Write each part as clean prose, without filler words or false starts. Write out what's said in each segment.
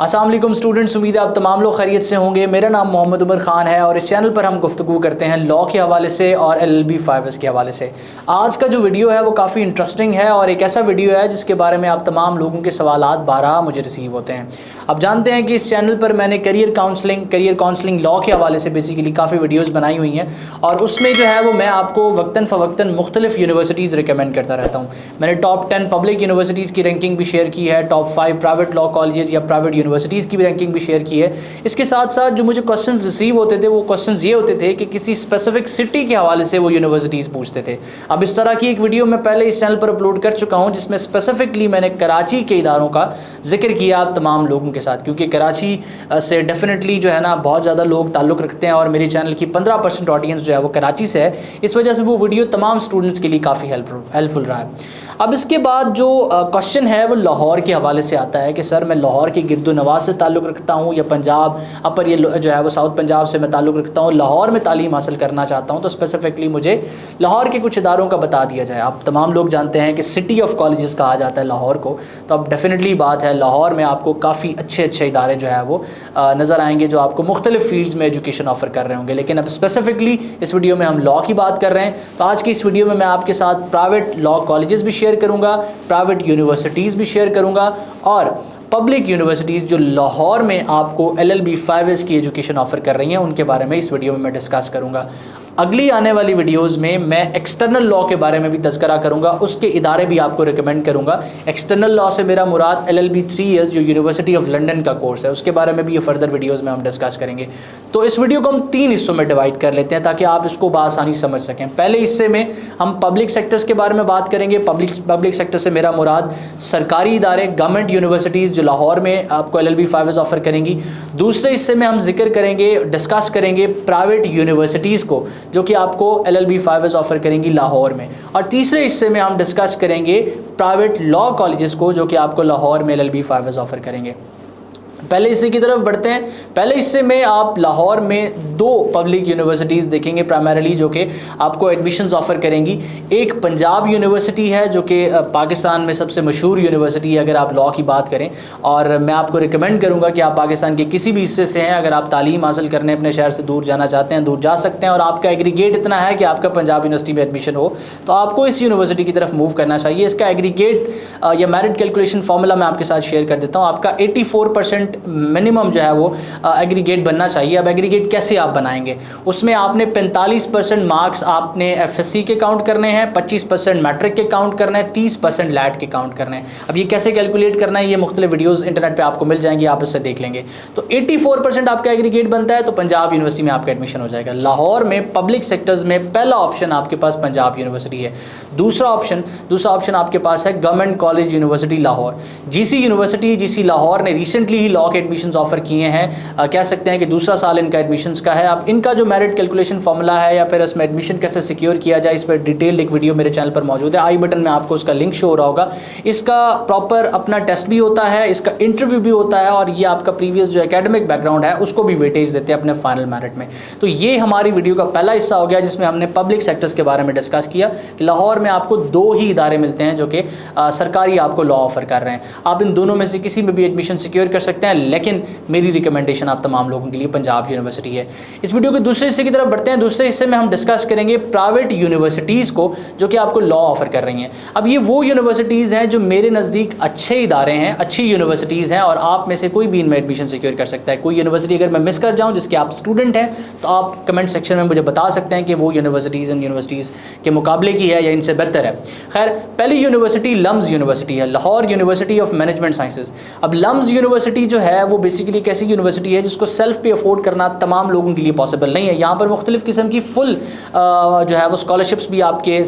अस्सलाम वालेकुम स्टूडेंट्स, उम्मीद है आप तमाम लोग खैरियत से होंगे। मेरा नाम मोहम्मद उमर ख़ान है और इस चैनल पर हम गुफ्तगू करते हैं लॉ के हवाले से और LLB 5S के हवाले से। आज का जो वीडियो है वो काफ़ी इंटरेस्टिंग है और एक ऐसा वीडियो है जिसके बारे में आप तमाम लोगों के सवालात बारहा मुझे रिसीव होते हैं। आप जानते हैं कि इस चैनल पर मैंने करियर काउंसलिंग लॉ के हवाले से बेसिकली काफ़ी वीडियोज़ बनाई हुई हैं और उसमें जो है वो मैं आपको वक्तन फ़वक्तन मुख्तलिफ यूनिवर्सिटीज़ रिकमेंड करता रहता हूँ। मैंने टॉप 10 पब्लिक यूनिवर्सिटीज़ की रैंकिंग भी शेयर की है, टॉप 5 प्राइवेट लॉ कॉलेजेस या प्राइवेट यूनिवर्सिटीज़ की भी रैंकिंग भी शेयर की है। इसके साथ साथ जो मुझे क्वेश्चंस रिसीव होते थे वो क्वेश्चंस ये होते थे कि किसी स्पेसिफिक सिटी के हवाले से वो यूनिवर्सिटीज़ पूछते थे। अब इस तरह की एक वीडियो मैं पहले इस चैनल पर अपलोड कर चुका हूँ जिसमें स्पेसिफिकली मैंने कराची के इदारों का जिक्र किया तमाम लोगों के साथ, क्योंकि कराची से डेफिनेटली जो है ना बहुत ज़्यादा लोग ताल्लुक़ रखते हैं और मेरे चैनल की 15% ऑडियंस जो है वो कराची से है। इस वजह से वो वीडियो तमाम स्टूडेंट्स के लिए काफ़ी हेल्पफुल रहा है। अब इसके बाद जो क्वेश्चन है वो लाहौर के हवाले से आता है कि सर मैं लाहौर के गिरदो नवाज से ताल्लुक़ रखता हूँ या पंजाब अपर ये जो है वो साउथ पंजाब से मैं ताल्लुक़ रखता हूँ, लाहौर में तालीम हासिल करना चाहता हूँ, तो स्पेसिफिकली मुझे लाहौर के कुछ इदारों का बता दिया जाए। आप तमाम लोग जानते हैं कि सिटी ऑफ कॉलेजेस कहा जाता है लाहौर को, तो अब डेफिनेटली बात है लाहौर में आपको काफ़ी अच्छे इदारे जो है वो नज़र आएंगे जो आपको मुख्तलिफ फील्ड्स में एजुकेशन ऑफ़र कर रहे होंगे। लेकिन अब स्पेसिफिकली इस वीडियो में हम लॉ की बात कर रहे हैं, तो आज की इस वीडियो में मैं आपके साथ प्राइवेट लॉ कॉलेजेस भी शेयर करूँगा, प्राइवेट यूनिवर्सिटीज़ भी शेयर करूँगा और पब्लिक यूनिवर्सिटीज़ जो लाहौर में आपको LLB 5S की एजुकेशन ऑफ़र कर रही हैं उनके बारे में इस वीडियो में मैं डिस्कस करूँगा। अगली आने वाली वीडियोस में मैं एक्सटर्नल लॉ के बारे में भी तज़किरा करूँगा, उसके इदारे भी आपको रिकमेंड करूँगा। एक्सटर्नल लॉ से मेरा मुराद LLB 3S जो यूनिवर्सिटी ऑफ लंदन का कोर्स है उसके बारे में भी ये फर्दर वीडियोस में हम डिस्कस करेंगे। तो इस वीडियो को हम 3 हिस्सों में डिवाइड कर लेते हैं ताकि आप इसको बआसानी समझ सकें। पहले हिस्से में हम पब्लिक सेक्टर्स के बारे में बात करेंगे। पब्लिक सेक्टर से मेरा मुराद सरकारी इदारे, गवर्नमेंट यूनिवर्सिटीज़ जो लाहौर में आपको LLB 5S ऑफ़र करेंगी। दूसरे हिस्से में हम जिक्र करेंगे, डिस्कस करेंगे प्राइवेट यूनिवर्सिटीज़ को जो कि आपको LLB 5S ऑफ़र करेंगी लाहौर में। और तीसरे हिस्से में हम डिस्कस करेंगे प्राइवेट लॉ कॉलेजेस को जो कि आपको लाहौर में LLB 5S ऑफ़र करेंगे। पहले हिस्से की तरफ बढ़ते हैं। पहले हिस्से में आप लाहौर में 2 पब्लिक यूनिवर्सिटीज़ देखेंगे प्राइमरीली जो कि आपको एडमिशन्स ऑफ़र करेंगी। एक पंजाब यूनिवर्सिटी है जो कि पाकिस्तान में सबसे मशहूर यूनिवर्सिटी है अगर आप लॉ की बात करें, और मैं आपको रिकमेंड करूंगा कि आप पाकिस्तान के किसी भी हिस्से से हैं, अगर आप तालीम हासिल करने अपने शहर से दूर जाना चाहते हैं दूर जा सकते हैं और आपका एग्रीगेट इतना है कि आपका पंजाब यूनिवर्सिटी में एडमिशन हो तो आपको इस यूनिवर्सिटी की तरफ मूव करना चाहिए। इसका एग्रीगेट या मेरिट कैलकुलेशन फार्मूला मैं आपके साथ शेयर कर देता हूँ। आपका 84% मिनिमम जो है वो एग्रीगेट बनना चाहिए। अब एग्रीगेट कैसे आप बनाएंगे, उसमें आपने 45% मार्क्स आपने FSC के काउंट करने हैं, 25% मैट्रिक के काउंट करने हैं, 30% लैट के काउंट करने हैं। अब ये कैसे कैलकुलेट करना है ये मुख्तलिफ वीडियोस इंटरनेट पे आपको मिल जाएंगी, आप इससे देख लेंगे। तो 84% आपका एग्रीगेट बनता है तो पंजाब यूनिवर्सिटी में आपका एडमिशन हो जाएगा। लाहौर में पब्लिक सेक्टर्स में पहला ऑप्शन आपके पास पंजाब यूनिवर्सिटी है। दूसरा ऑप्शन आपके पास है government college university Lahore. GC Lahore ने रिसेंटली ही लॉ के एडमिशन्स ऑफर किए हैं, कह सकते हैं कि दूसरा साल इनका एडमिशन्स का है। अब इनका जो मेरिट कैलकुलेशन फार्मूला है या फिर इसमें एडमिशन कैसे सिक्योर किया जाए इस पर डिटेल्ड एक वीडियो मेरे चैनल पर मौजूद है। आई बटन में आपको उसका लिंक शो हो रहा होगा। इसका प्रॉपर अपना टेस्ट भी होता है, इसका इंटरव्यू भी होता है और ये आपका प्रीवियस जो एकेडमिक बैकग्राउंड है उसको भी वेटेज देते हैं अपने फाइनल मेरिट में। तो ये हमारी वीडियो का पहला हिस्सा हो गया जिसमें हमने पब्लिक सेक्टर्स के बारे में डिस्कस किया कि लाहौर में आपको 2 ही इदारे मिलते हैं जो कि सरकारी आपको लॉ ऑफर कर रहे हैं। आप इन दोनों में से किसी में भी एडमिशन सिक्योर कर सकते हैं, लेकिन मेरी रिकमेंडेशन आप तमाम लोगों के लिए पंजाब यूनिवर्सिटी है। इस वीडियो के दूसरे हिस्से की तरफ बढ़ते हैं। दूसरे हिस्से में हम डिस्कस करेंगे प्राइवेट यूनिवर्सिटीज़ को जो कि आपको लॉ ऑफर कर रही हैं। अब ये वो यूनिवर्सिटीज़ हैं जो मेरे नज़दीक अच्छे इदारे हैं, अच्छी यूनिवर्सिटीज़ हैं और आप में से कोई भी इनमें एडमिशन सिक्योर कर सकता है। कोई यूनिवर्सिटी अगर मैं मिस कर जाऊँ जिसके आप स्टूडेंट हैं तो आप कमेंट सेक्शन में मुझे बता सकते हैं कि वो यूनिवर्सिटीज़ इन यूनिवर्सिटीज़ के मुकाबले की है या इनसे बेहतर है। खैर, पहली यूनिवर्सिटी लम्स यूनिवर्सिटी है, Lahore university of management sciences. अब लम्स यूनिवर्सिटी जो है वो बेसिकली एक ऐसी यूनिवर्सिटी है जिसको सेल्फ पे अफोर्ड करना तमाम लोगों के लिए पॉसिबल नहीं है। यहाँ पर मुख्तलिफ किस्म की फुल जो है वो स्कॉलरशिप्स भी आपके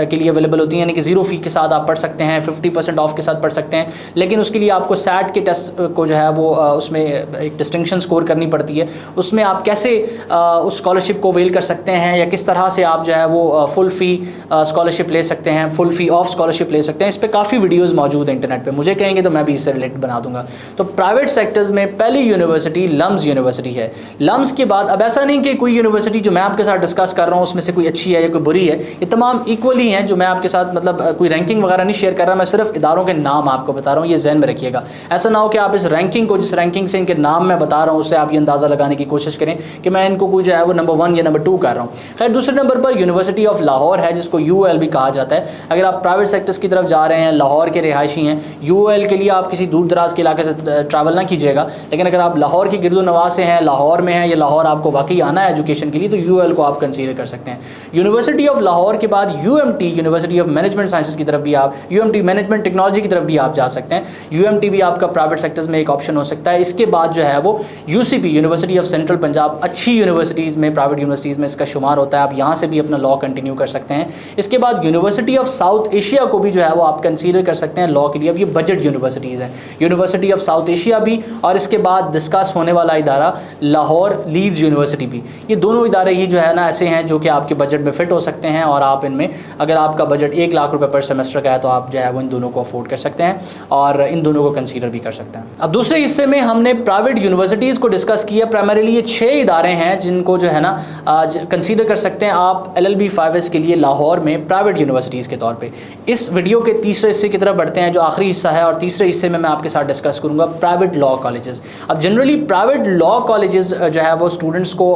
के लिए अवेलेबल होती हैं, यानी कि 0 फी के साथ आप पढ़ सकते हैं, 50% ऑफ के साथ पढ़ सकते हैं। लेकिन उसके लिए आपको SAT के टेस्ट को जो है वो उसमें एक डिस्टिंक्शन स्कोर करनी पड़ती है। उसमें आप कैसे उस स्कॉलरशिप को अवेल कर सकते हैं या किस तरह से आप जो है वो फुल फ़ी स्कॉलरशिप ले सकते हैं, फुल फ़ी ऑफ स्कॉलरशिप ले सकते हैं, इस पर काफ़ी वीडियोज़ मौजूद हैं इंटरनेट पर। मुझे कहेंगे तो मैं भी इससे रिलेटेड बना दूँगा। तो प्राइवेट सेक्टर्स में पहली यूनिवर्सिटी लम्स यूनिवर्सिटी है। लम्स के बाद अब ऐसा नहीं कि कोई यूनिवर्सिटी जो मैं आपके साथ डिस्कस कर रहा हूँ उसमें से कोई अच्छी है या कोई बुरी है, ये तमाम इक्वली हैं। जो मैं आपके साथ मतलब कोई रैंकिंग वगैरह नहीं शेयर कर रहा, मैं सिर्फ इदारों के नाम आपको बता रहा हूँ, ये जहन में रखिएगा। ऐसा ना हो कि आप इस रैंकिंग को, जिस रैंकिंग से इनके नाम मैं बता रहा हूँ, उससे आप ये अंदाज़ा लगाने की कोशिश करें कि मैं इनको कोई जो है वो नंबर 1 या नंबर 2 कर रहा हूँ। खैर, दूसरे नंबर पर यूनिवर्सिटी ऑफ लाहौर है, जिसको UOL भी कहा जाता है। अगर आप प्राइवेट सेक्टर्स की तरफ जा रहे हैं, लाहौर के रिहायशी हैं, UOL के लिए आप किसी दूर दराज के इलाके से ट्रैवल ना कीजिएगा। लेकिन अगर आप लाहौर की गिरदो नवाज से हैं, लाहौर में हैं, या लाहौर आपको वाकई आना है एजुकेशन के लिए, तो UOL को आप कंसीडर कर सकते हैं। यूनिवर्सिटी ऑफ लाहौर के बाद UMT, university of management sciences की तरफ भी आप, UMT मैनेजमेंट टेक्नोलॉजी की तरफ भी आप जा सकते हैं। UMT भी आपका प्राइवेट सेक्टर्स में एक ऑप्शन हो सकता है। इसके बाद जो है वो UCP, university of central Punjab, अच्छी यूनिवर्सिटीज़ में, प्राइवेट यूनिवर्सिटीज़ में इसका शुमार होता है। आप यहाँ से भी अपना लॉ कंटिन्यू कर सकते हैं। इसके बाद यूनिवर्सिटी ऑफ साउथ एशिया को भी जो है वो आप कंसीडर कर सकते हैं लॉ के लिए। अब ये बजट यूनिवर्सिटीज़ हैं, यूनिवर्सिटी ऑफ साउथ एशिया भी, और इसके बाद डिस्कस होने वाला इदारा लाहौर लीड्स यूनिवर्सिटी भी। ये दोनों इदारे ही जो है ना ऐसे हैं जो कि आपके बजट में फिट हो सकते हैं, और आप इनमें, अगर आपका बजट 1 लाख रुपए पर सेमेस्टर का है, तो आप जो है वो इन दोनों को अफोर्ड कर सकते हैं और इन दोनों को कंसीडर भी कर सकते हैं। अब दूसरे हिस्से में हमने प्राइवेट यूनिवर्सिटीज़ को डिस्कस किया। प्राइमरीली ये 6 इदारे हैं जिनको जो है ना आज कंसीडर कर सकते हैं आप LLB 5S के लिए लाहौर में प्राइवेट यूनिवर्सिटीज़ के तौर पे। इस वीडियो के तीसरे हिस्से की तरफ बढ़ते हैं, जो आखिरी हिस्सा है, और तीसरे हिस्से में मैं आपके साथ डिस्कस करूंगा प्राइवेट लॉ कॉलेजेस। अब जनरली प्राइवेट लॉ कॉलेजेस जो है वो स्टूडेंट्स को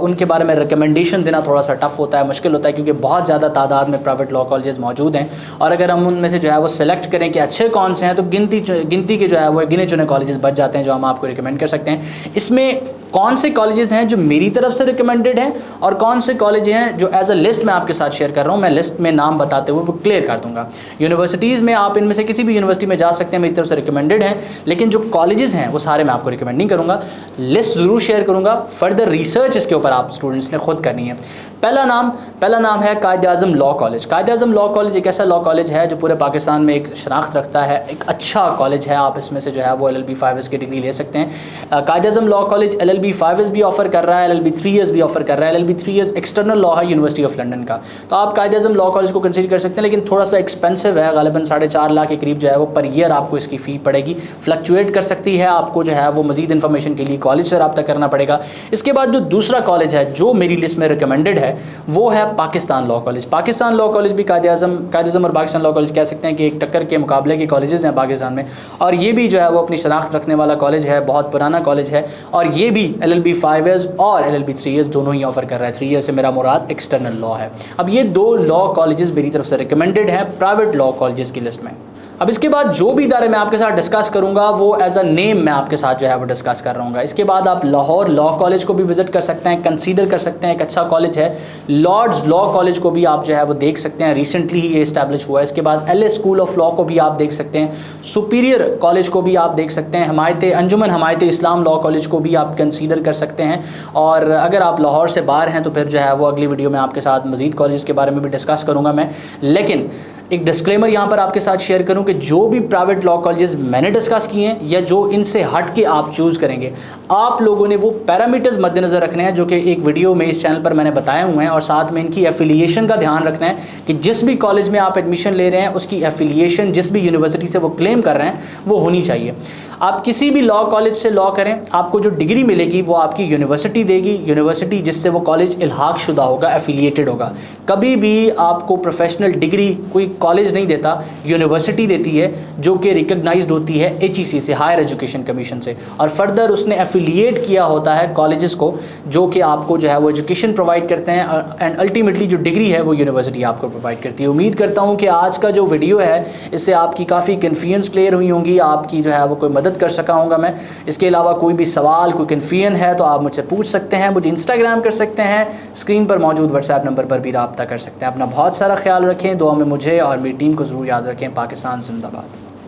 उनके बारे में रिकमेंडेशन देना थोड़ा सा टफ होता है, मुश्किल होता है, क्योंकि बहुत ज़्यादा तादाद में प्राइवेट लॉ कॉलेजेस मौजूद हैं। और अगर हम उनमें से जो है वो सेलेक्ट करें कि अच्छे कौन से हैं, तो गिनती के जो है वो गिने चुने कॉलेजेस बच जाते हैं जो हम आपको रिकमेंड कर सकते हैं। इसमें कौन से कॉलेजेस हैं जो मेरी तरफ से रिकमेंडेड हैं, और कौन से कॉलेज हैं जो एज अ लिस्ट मैं आपके साथ शेयर कर रहा हूँ। मैं लिस्ट में नाम बताते हुए वो क्लियर कर दूंगा। यूनिवर्सिटीज़ में आप इनमें से किसी भी यूनिवर्सिटी में जा सकते हैं, मेरी तरफ से रिकमेंडेड हैं, लेकिन जो कॉलेजेस हैं वो सारे मैं आपको रिकमेंड नहीं करूँगा। लिस्ट ज़रूर शेयर करूँगा, फर्दर रिसर्च इसके ऊपर आप स्टूडेंट्स ने खुद करनी है। पहला नाम है Quaid-e-Azam law college. Quaid-e-Azam law college एक ऐसा लॉ कॉलेज है जो पूरे पाकिस्तान में एक शनाख्त रखता है, एक अच्छा कॉलेज है। आप इसमें से जो है वो LLB 5S की डिग्री ले सकते हैं। Quaid-e-Azam law college LLB 5S भी ऑफर कर रहा है, LLB 3S भी ऑफर कर रहा है। LLB 3S एक्सटर्नल लॉ है यूनिवर्सिटी ऑफ लंदन का, तो आप कायद-ए-आज़म लॉ कॉलेज को कंसीडर कर सकते हैं, लेकिन थोड़ा सा एक्सपेंसिव है, गालिबन 4.5 लाख के करीब जो है वो पर ईयर आपको इसकी फ़ी पड़ेगी। फ्लक्चुएट कर सकती है, आपको जो है वो मज़ीद इन्फॉर्मेशन के लिए कॉलेज से रब्ता करना पड़ेगा। इसके बाद जो दूसरा कॉलेज है जो मेरी लिस्ट में रिकमेंडेड है वो है Pakistan law college. Pakistan law college भी कायद-ए-आज़म और पाकिस्तान लॉ कॉलेज कह सकते हैं कि एक टक्कर के मुकाबले के कॉलेजेस हैं पाकिस्तान में, और ये भी जो है वो अपनी शनाख्त रखने वाला कॉलेज है, बहुत पुराना कॉलेज है, और ये भी LLB 5S और LLB 3S दोनों ही ऑफर कर रहा है। 3S से मेरा मुराद एक्सटर्नल लॉ है। अब ये 2 लॉ कॉलेजेस मेरी तरफ से रिकमेंडेड हैं प्राइवेट लॉ कॉलेजेस की लिस्ट में। अब इसके बाद जो भी इदारे मैं आपके साथ डिस्कस करूंगा वो एज अ नेम मैं आपके साथ जो है वो डिस्कस कर रहा हूँ। इसके बाद आप लाहौर लॉ कॉलेज को भी विजिट कर सकते हैं, कंसीडर कर सकते हैं, एक अच्छा कॉलेज है। लॉर्ड्स लॉ कॉलेज को भी आप जो है वो देख सकते हैं, रिसेंटली ही ये इस्टेब्लिश हुआ है। इसके बाद LA स्कूल ऑफ लॉ को भी आप देख सकते हैं, सुपीरियर कॉलेज को भी आप देख सकते हैं, अंजुमन हमायत इस्लाम लॉ कॉलेज को भी आप कंसीडर कर सकते हैं। और अगर आप लाहौर से बाहर हैं तो फिर जो है वो अगली वीडियो में आपके साथ मज़ीद कॉलेज के बारे में भी डिस्कस करूँगा मैं। लेकिन एक डिस्क्लेमर यहाँ पर आपके साथ शेयर करूँ कि जो भी प्राइवेट लॉ कॉलेजेस मैंने डिस्कस किए हैं या जो इनसे हट के आप चूज़ करेंगे, आप लोगों ने वो पैरामीटर्स मद्देनज़र रखने हैं जो कि एक वीडियो में इस चैनल पर मैंने बताए हुए हैं, और साथ में इनकी एफिलिएशन का ध्यान रखना है कि जिस भी कॉलेज में आप एडमिशन ले रहे हैं उसकी एफिलिएशन जिस भी यूनिवर्सिटी से वो क्लेम कर रहे हैं वो होनी चाहिए। आप किसी भी लॉ कॉलेज से लॉ करें, आपको जो डिग्री मिलेगी वो आपकी यूनिवर्सिटी देगी, यूनिवर्सिटी जिससे वो कॉलेज इल्हाक शुदा होगा, एफिलिएटेड होगा। कभी भी आपको प्रोफेशनल डिग्री कोई कॉलेज नहीं देता, यूनिवर्सिटी देती है जो कि रिकग्नाइज्ड होती है HEC से, हायर एजुकेशन कमीशन से, और फर्दर उसने एफिलिएट किया होता है कॉलेजेस को जो कि आपको जो है वो एजुकेशन प्रोवाइड करते हैं, एंड अल्टीमेटली जो डिग्री है वो यूनिवर्सिटी आपको प्रोवाइड करती है। उम्मीद करता हूँ कि आज का जो वीडियो है इससे आपकी काफ़ी कन्फ्यूजन क्लियर हुई होंगी, आपकी जो है वो कोई मदद कर सका हूँगा मैं। इसके अलावा कोई भी सवाल, कोई कन्फ्यूजन है तो आप मुझसे पूछ सकते हैं, मुझे इंस्टाग्राम कर सकते हैं, स्क्रीन पर मौजूद व्हाट्सएप नंबर पर भी रब्ता कर सकते हैं। अपना बहुत सारा ख्याल रखें, दुआ में मुझे और मेरी टीम को ज़रूर याद रखें। पाकिस्तान जिंदाबाद।